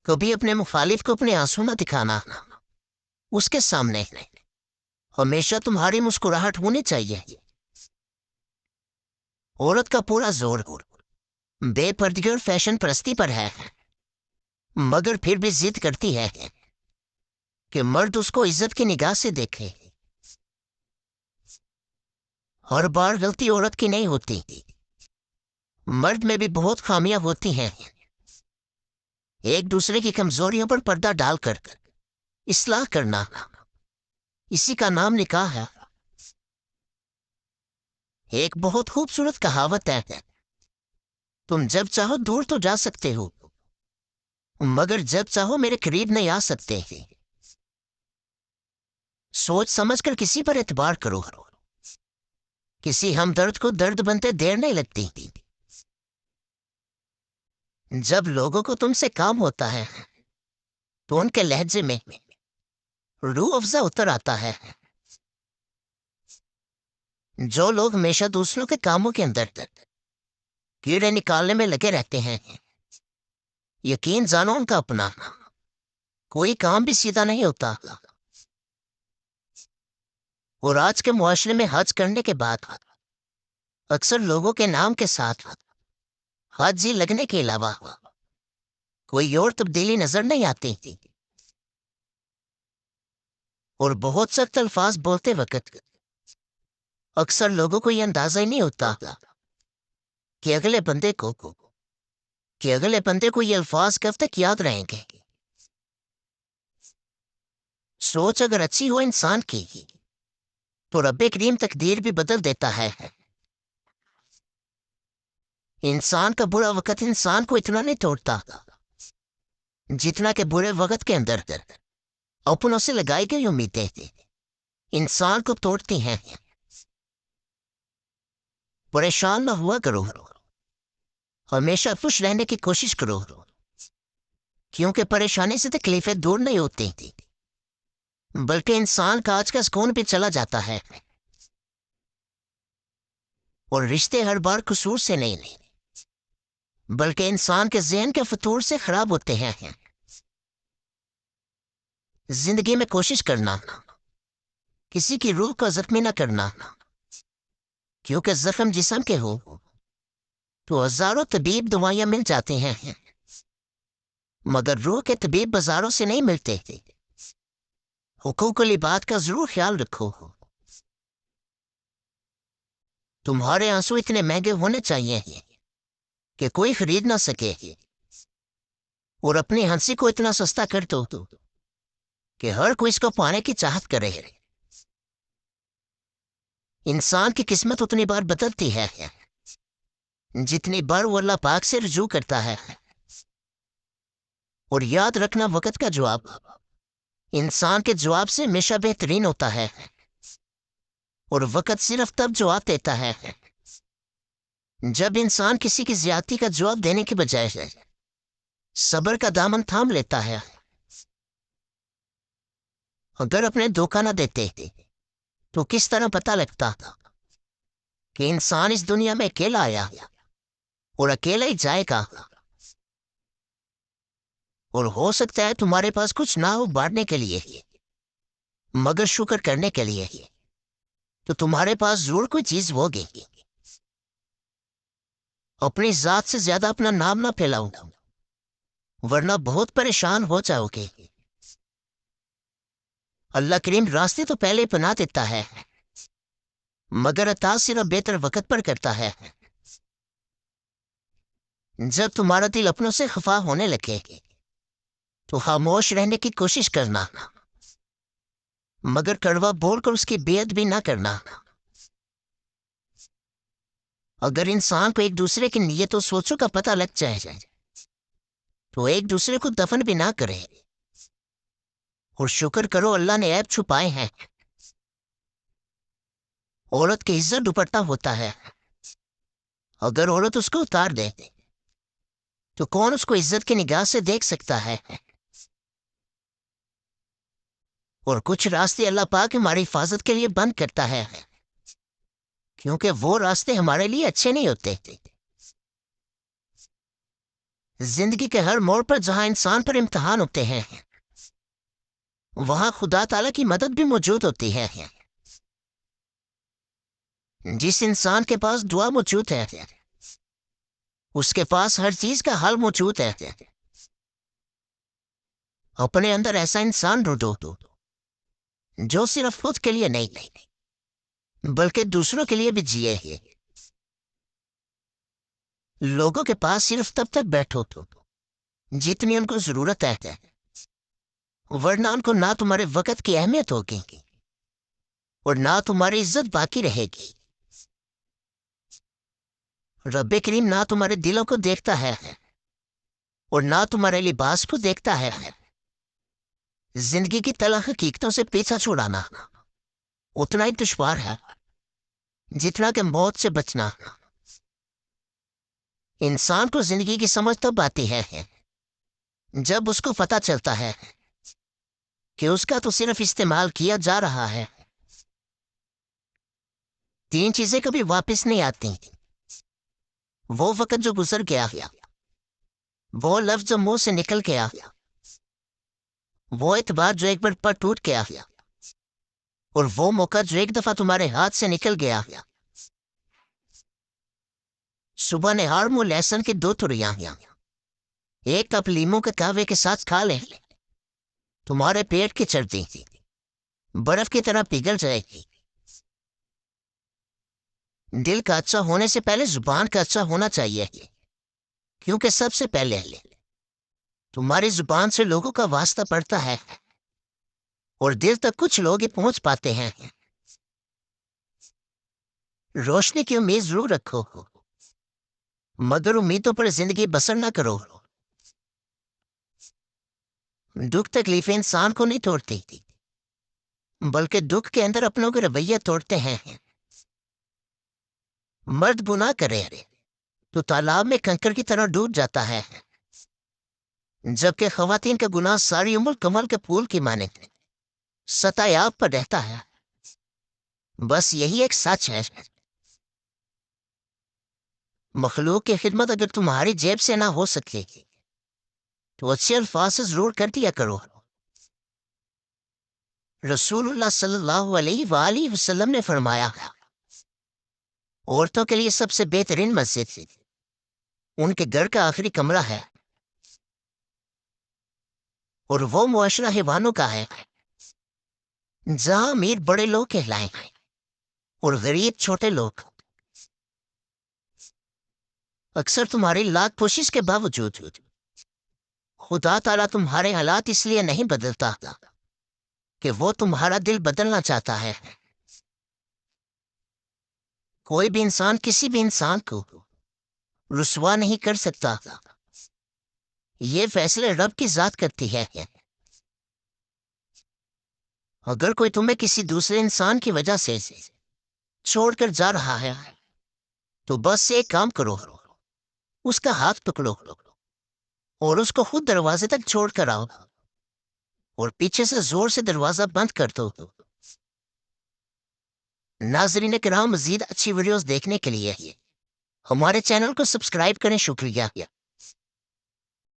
کبھی اپنے مخالف کو اپنے آنسو نہ دکھانا، اس کے سامنے ہمیشہ تمہاری مسکراہٹ ہونی چاہیے۔ عورت کا پورا زور بے پردگی اور فیشن پرستی پر ہے، مگر پھر بھی ضد کرتی ہے کہ مرد اس کو عزت کی نگاہ سے دیکھے۔ ہر بار غلطی عورت کی نہیں ہوتی، مرد میں بھی بہت خامیاں ہوتی ہیں۔ ایک دوسرے کی کمزوریوں پر پردہ ڈال کر اصلاح کرنا، اسی کا نام نکاح ہے۔ ایک بہت خوبصورت کہاوت ہے، تم جب چاہو دور تو جا سکتے ہو، مگر جب چاہو میرے قریب نہیں آ سکتے۔ سوچ سمجھ کر کسی پر اعتبار کرو، کسی ہمدرد کو درد بنتے دیر نہیں لگتی۔ جب لوگوں کو تم سے کام ہوتا ہے تو ان کے لہجے میں روح افزا اتر آتا ہے۔ جو لوگ ہمیشہ دوسروں کے کاموں کے اندر کیڑے نکالنے میں لگے رہتے ہیں، یقین جانو ان کا اپنا کوئی کام بھی سیدھا نہیں ہوتا۔ اور آج کے معاشرے میں حج کرنے کے بعد اکثر لوگوں کے نام کے ساتھ حاجی لگنے کے علاوہ کوئی اور تبدیلی نظر نہیں آتی، اور بہت سخت الفاظ بولتے وقت اکثر لوگوں کو یہ اندازہ ہی نہیں ہوتا کہ اگلے بندے کو یہ الفاظ کب تک یاد رہیں گے۔ سوچ اگر اچھی ہو انسان کی تو رب کریم تقدیر بھی بدل دیتا ہے۔ انسان کا برا وقت انسان کو اتنا نہیں توڑتا جتنا کہ برے وقت کے اندر اپنوں سے لگائی گئی امیدیں انسان کو توڑتی ہیں۔ پریشان نہ ہوا کرو، ہمیشہ خوش رہنے کی کوشش کرو، کیونکہ پریشانی سے تکلیفیں دور نہیں ہوتی، بلکہ انسان کا آج کا سکون بھی چلا جاتا ہے۔ اور رشتے ہر بار قصور سے نہیں بلکہ انسان کے ذہن کے فطور سے خراب ہوتے ہیں۔ زندگی میں کوشش کرنا کسی کی روح کا زخمی نہ کرنا، کیونکہ زخم جسم کے ہو تو ہزاروں طبیب دوائیاں مل جاتے ہیں، مگر روح کے طبیب بازاروں سے نہیں ملتے۔ حقوق العباد کا ضرور خیال رکھو۔ تمہارے آنسو اتنے مہنگے ہونے چاہیے کہ کوئی خرید نہ سکے، اور اپنی ہنسی کو اتنا سستا کر دو کہ ہر کوئی اس کو پانے کی چاہت کرے۔ انسان کی قسمت اتنی بار بدلتی ہے جتنی بار وہ اللہ پاک سے رجوع کرتا ہے۔ اور یاد رکھنا، وقت کا جواب انسان کے جواب سے ہمیشہ بہترین ہوتا ہے، اور وقت صرف تب جواب دیتا ہے جب انسان کسی کی زیادتی کا جواب دینے کے بجائے صبر کا دامن تھام لیتا ہے۔ اگر اپنے دھوکہ نہ دیتے تو کس طرح پتہ لگتا کہ انسان اس دنیا میں اکیلا آیا اور اکیلا ہی جائے گا۔ اور ہو سکتا ہے تمہارے پاس کچھ نہ ہو بانٹنے کے لیے، مگر شکر کرنے کے لیے تو تمہارے پاس ضرور کوئی چیز ہوگی۔ اپنی ذات سے زیادہ اپنا نام نہ پھیلاؤ، ورنہ بہت پریشان ہو جاؤ گے۔ اللہ کریم راستے تو پہلے بنا دیتا ہے، مگر عطا صرف بہتر وقت پر کرتا ہے۔ جب تمہارا دل اپنوں سے خفا ہونے لگے تو خاموش رہنے کی کوشش کرنا، مگر کڑوا بول کر اس کی بے ادبی نہ کرنا۔ اگر انسان کو ایک دوسرے کی نیت و سوچوں کا پتہ لگ جائے تو ایک دوسرے کو دفن بھی نہ کرے، اور شکر کرو اللہ نے عیب چھپائے ہیں۔ عورت کی عزت دوپٹہ ہوتا ہے، اگر عورت اس کو اتار دے تو کون اس کو عزت کی نگاہ سے دیکھ سکتا ہے؟ اور کچھ راستے اللہ پاک ہماری حفاظت کے لیے بند کرتا ہے، کیونکہ وہ راستے ہمارے لیے اچھے نہیں ہوتے۔ زندگی کے ہر موڑ پر جہاں انسان پر امتحان ہوتے ہیں وہاں خدا تعالیٰ کی مدد بھی موجود ہوتی ہے۔ جس انسان کے پاس دعا موجود ہے اس کے پاس ہر چیز کا حل موجود ہے۔ اپنے اندر ایسا انسان ڈھونڈو جو صرف خود کے لیے نہیں بلکہ دوسروں کے لیے بھی جیے۔ لوگوں کے پاس صرف تب تک بیٹھو جتنی ان کو ضرورت ہے، ورنہ ان کو نہ تمہارے وقت کی اہمیت ہوگی اور نہ تمہاری عزت باقی رہے گی۔ رب کریم نہ تمہارے دلوں کو دیکھتا ہے اور نہ تمہارے لباس کو دیکھتا ہے۔ زندگی کی تلخ حقیقتوں سے پیچھا چھڑانا اتنا ہی دشوار ہے جتنا کہ موت سے بچنا۔ انسان کو زندگی کی سمجھ تب آتی ہے جب اس کو پتہ چلتا ہے کہ اس کا تو صرف استعمال کیا جا رہا ہے۔ 3 چیزیں کبھی واپس نہیں آتی: وہ وقت جو گزر گیا، وہ لفظ جو منہ سے نکل گیا، وہ اعتبار جو ایک بار پر ٹوٹ گیا، اور وہ موقع جو ایک دفعہ تمہارے ہاتھ سے نکل گیا۔ صبح نہار منہ لہسن کی 2 تھریاں، ایک کپ لیموں کے قہوے کے ساتھ کھا لیں، تمہارے پیٹ کی چربی برف کی طرح پگھل جائے گی۔ دل کا اچھا ہونے سے پہلے زبان کا اچھا ہونا چاہیے، کیونکہ سب سے پہلے تمہاری زبان سے لوگوں کا واسطہ پڑتا ہے اور دل تک کچھ لوگ ہی پہنچ پاتے ہیں۔ روشنی کی امید ضرور رکھو مگر امیدوں پر زندگی بسر نہ کرو۔ دکھ تکلیفیں انسان کو نہیں توڑتی بلکہ دکھ کے اندر اپنوں کے رویہ توڑتے ہیں۔ مرد گناہ کرے تو تالاب میں کنکر کی طرح ڈوب جاتا ہے، جبکہ خواتین کا گناہ ساری عمر کمل کے پھول کی مانند سطح آب پر رہتا ہے۔ بس یہی ایک سچ ہے، مخلوق کی خدمت اگر تمہاری جیب سے نہ ہو سکے تو اچھے الفاظ سے ضرور کر دیا کرو۔ رسول اللہ صلی اللہ علیہ وآلہ وسلم نے فرمایا، عورتوں کے لیے سب سے بہترین مسجد ان کے گھر کا آخری کمرہ ہے، اور وہ معاشرہ حیوانوں کا ہے جہاں امیر بڑے لوگ کہلائیں اور غریب چھوٹے لوگ۔ اکثر تمہاری لاکھ کوشش کے باوجود خدا تعالیٰ تمہارے حالات اس لیے نہیں بدلتا کہ وہ تمہارا دل بدلنا چاہتا ہے۔ کوئی بھی انسان کسی بھی انسان کو رسوا نہیں کر سکتا، یہ فیصلے رب کی ذات کرتی ہے۔ اگر کوئی تمہیں کسی دوسرے انسان کی وجہ سے چھوڑ کر جا رہا ہے تو بس ایک کام کرو، اس کا ہاتھ پکڑو اور اس کو خود دروازے تک چھوڑ کر آؤ اور پیچھے سے زور سے دروازہ بند کر دو۔ ناظرین کرام، مزید اچھی ویڈیوز دیکھنے کے لیے ہمارے چینل کو سبسکرائب کریں۔ شکریہ۔